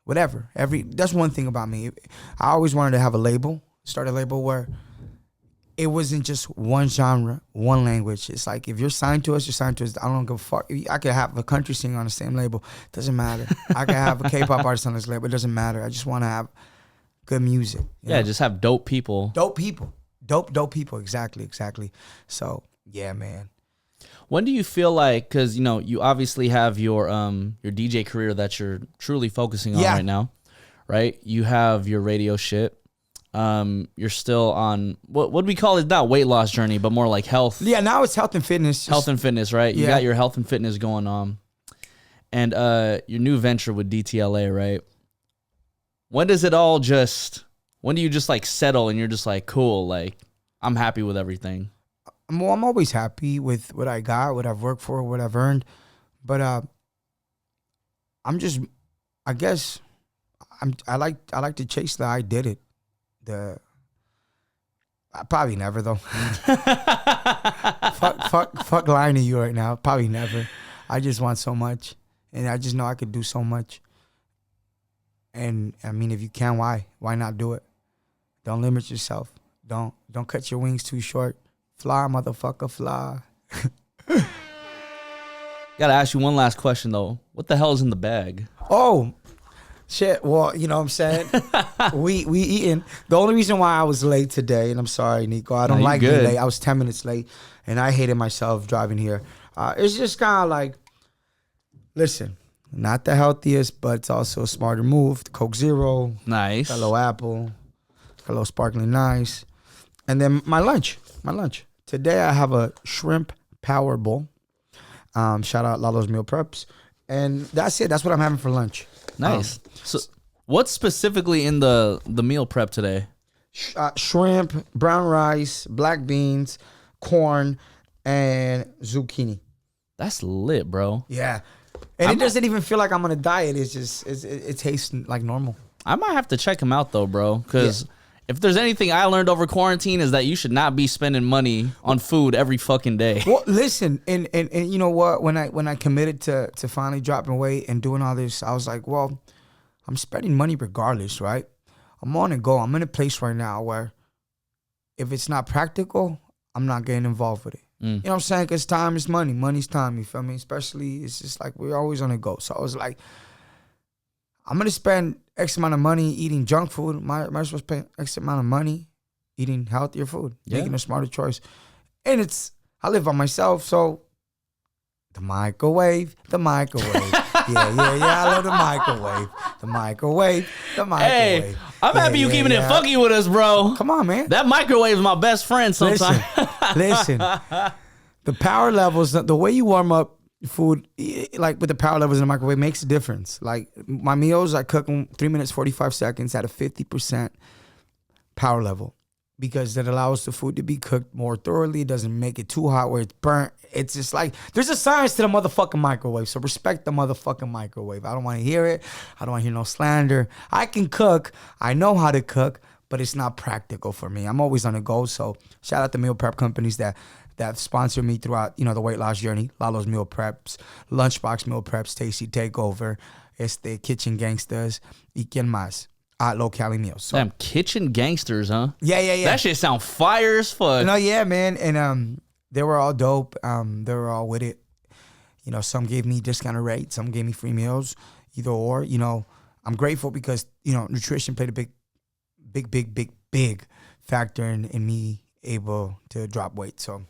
whatever. That's one thing about me. I always wanted to have a label, start a label where it wasn't just one genre, one language. It's like, if you're signed to us, you're signed to us. I don't give a fuck. I could have a country singer on the same label. Doesn't matter. I could have a K-pop artist on this label. It doesn't matter. I just want to have good music. Yeah, know? Just have dope people. Dope people. Dope people. Exactly. So, yeah, man. When do you feel like, because, you know, you obviously have your DJ career that you're truly focusing on right now, right? You have your radio shit. You're still on what do we call it? Not weight loss journey, but more like health. Yeah, now it's health and fitness. Health and fitness, right? You got your health and fitness going on, and your new venture with DTLA, right? When does it all just? When do you just like settle and you're just like, cool, like I'm happy with everything? Well, I'm always happy with what I got, what I've worked for, what I've earned, but I'm just, I guess, I like to chase the I did it. Probably never though. fuck lying to you right now. Probably never. I just want so much, and I just know I could do so much. And I mean, if you can, why not do it? Don't limit yourself. Don't cut your wings too short. Fly, motherfucker, fly. Gotta ask you one last question though. What the hell is in the bag? Oh. Shit, well, you know what I'm saying? we eating. The only reason why I was late today, and I'm sorry, Nico, I don't like being late. I was 10 minutes late, and I hated myself driving here. It's just kind of like, listen, not the healthiest, but it's also a smarter move. The Coke Zero. Nice. Got a little apple. Got a little sparkling nice. And then my lunch. Today I have a shrimp power bowl. Shout out Lalo's Meal Preps. And that's it. That's what I'm having for lunch. Nice. So what's specifically in the meal prep today? Shrimp, brown rice, black beans, corn, and zucchini. That's lit, bro. Yeah. And it doesn't even feel like I'm on a diet. It's just, it tastes like normal. I might have to check him out though, bro. Because if there's anything I learned over quarantine is that you should not be spending money on food every fucking day. Well, listen, and you know what? When I committed to finally dropping weight and doing all this, I was like, well, I'm spending money regardless, right? I'm on a go. I'm in a place right now where if it's not practical, I'm not getting involved with it. You know what I'm saying? Because time is money. Money's time, you feel me? Especially, it's just like we're always on a go. So I was like, I'm going to spend X amount of money eating junk food. Might as well spend X amount of money eating healthier food, making a smarter choice. And I live by myself, so the microwave. Yeah, I love the microwave. Hey, I'm happy you keeping it funky with us, bro. Come on, man. That microwave is my best friend sometimes. Listen, the power levels, the way you warm up food, like with the power levels in the microwave, makes a difference. Like my meals, I cook them 3 minutes 45 seconds at a 50% power level. because it allows the food to be cooked more thoroughly. It doesn't make it too hot where it's burnt. It's just like, there's a science to the motherfucking microwave. So respect the motherfucking microwave. I don't want to hear it. I don't want to hear no slander. I can cook. I know how to cook, but it's not practical for me. I'm always on the go. So shout out to meal prep companies that sponsor me throughout, the weight loss journey. Lalo's Meal Preps, Lunchbox Meal Preps, Tasty Takeover, Kitchen Gangsters, y quien más. Low calorie meals. So. Damn, Kitchen Gangsters, huh? Yeah. That shit sound fire as fuck. No, yeah, man. And they were all dope. They were all with it. Some gave me discounted rates. Some gave me free meals. Either or. I'm grateful because, nutrition played a big factor in me able to drop weight. So,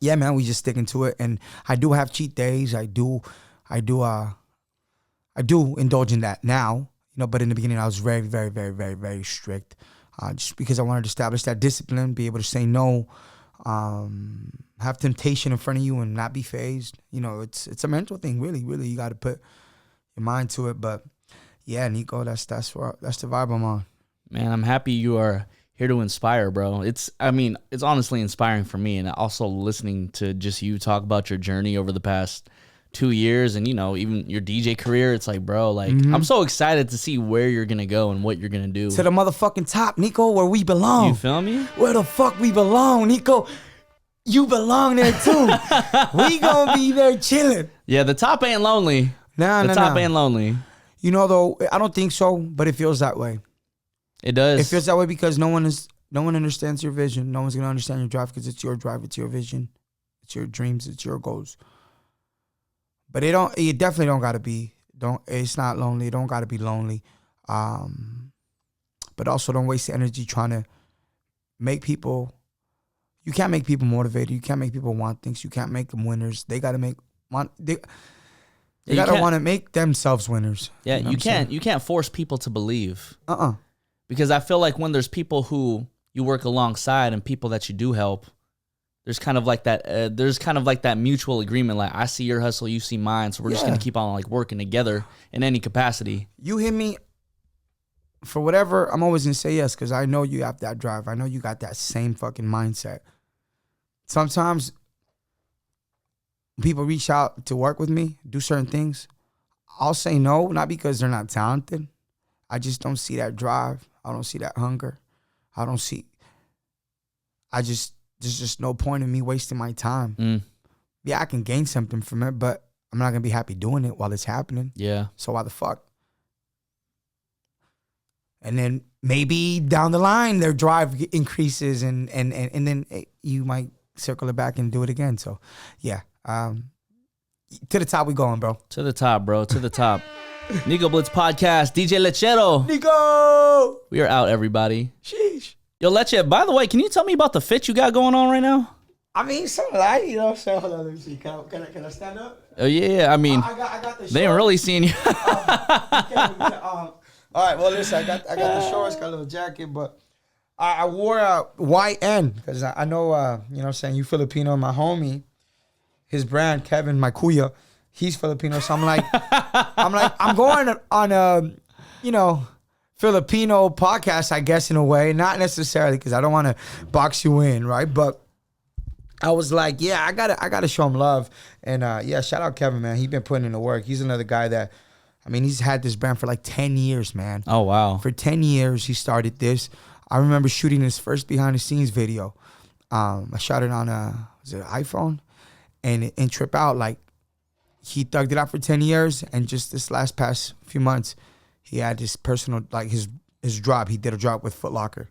yeah, man, we just sticking to it. And I do have cheat days. I do indulge in that now. But in the beginning, I was very, very, very, very, very strict, just because I wanted to establish that discipline, be able to say no, have temptation in front of you and not be fazed. It's a mental thing, really, really. You got to put your mind to it. But yeah, Nico, that's the vibe I'm on. Man, I'm happy you are here to inspire, bro. It's honestly inspiring for me, and also listening to just you talk about your journey over the past 2 years and, even your DJ career. It's like, bro, like, I'm so excited to see where you're going to go and what you're going to do. To the motherfucking top, Nico, where we belong. You feel me? Where the fuck we belong, Nico. You belong there too. We gonna be there chilling. Yeah, the top ain't lonely. The top ain't lonely. Though, I don't think so, but it feels that way. It does. It feels that way because no one understands your vision. No one's gonna understand your drive because it's your drive, it's your vision, it's your dreams, it's your goals. But it definitely don't gotta be. It's not lonely. It don't gotta be lonely. But also don't waste energy trying to make people. You can't make people motivated. You can't make people want things. You can't make them winners. They gotta want to make themselves winners. Yeah, you can't force people to believe. Because I feel like when there's people who you work alongside and people that you do help, there's kind of like that. There's kind of like that mutual agreement. Like, I see your hustle, you see mine, so we're just gonna keep on like working together in any capacity. You hit me for whatever. I'm always gonna say yes because I know you have that drive. I know you got that same fucking mindset. Sometimes people reach out to work with me, do certain things. I'll say no, not because they're not talented. I just don't see that drive. I don't see that hunger. There's just no point in me wasting my time. Yeah, I can gain something from it, but I'm not going to be happy doing it while it's happening. Yeah. So why the fuck? And then maybe down the line, their drive increases and then you might circle it back and do it again. So, yeah. To the top we going, bro. To the top, bro. To the top. Nico Blitz Podcast. DJ Lechero. Nico! We are out, everybody. Sheesh. Yo, Leche, by the way, can you tell me about the fit you got going on right now? I mean, something like, so hold on, let me see. Can I stand up? Oh, yeah. I mean, I got the they ain't really seeing you. All right, well, listen, I got the shorts, got a little jacket, but I wore a YN because I know, what I'm saying, you Filipino, my homie, his brand, Kevin, my kuya, he's Filipino. So I'm like, I'm going on a, Filipino podcast, I guess, in a way. Not necessarily because I don't want to box you in, right? But I was like, yeah, I gotta show him love. And shout out Kevin, man. He's been putting in the work. He's another guy that, he's had this brand for like 10 years, man. Oh, wow. For 10 years, he started this. I remember shooting his first behind the scenes video. I shot it on an iPhone, and it didn't trip out. Like, he thugged it out for 10 years, and just this past few months, he had his personal, like his drop. He did a drop with Foot Locker.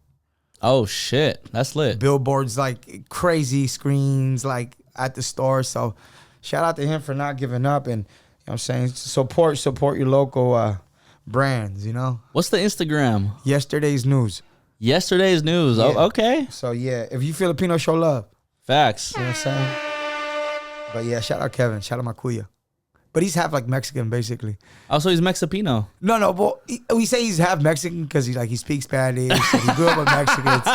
Oh, shit. That's lit. Billboards, like crazy screens, like at the store. So shout out to him for not giving up. And, I'm saying, support your local brands, What's the Instagram? Yesterday's News. Yesterday's News. Yeah. Oh, okay. So, yeah, if you Filipino, show love. Facts. You know what I'm saying? But, yeah, shout out Kevin. Shout out my kuya. But he's half like Mexican, basically. Oh, so he's Mexipino. No, but we say he's half Mexican because he speaks Spanish. So he grew up with Mexicans. So,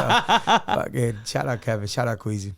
fucking shout out Kevin. Shout out Queasy.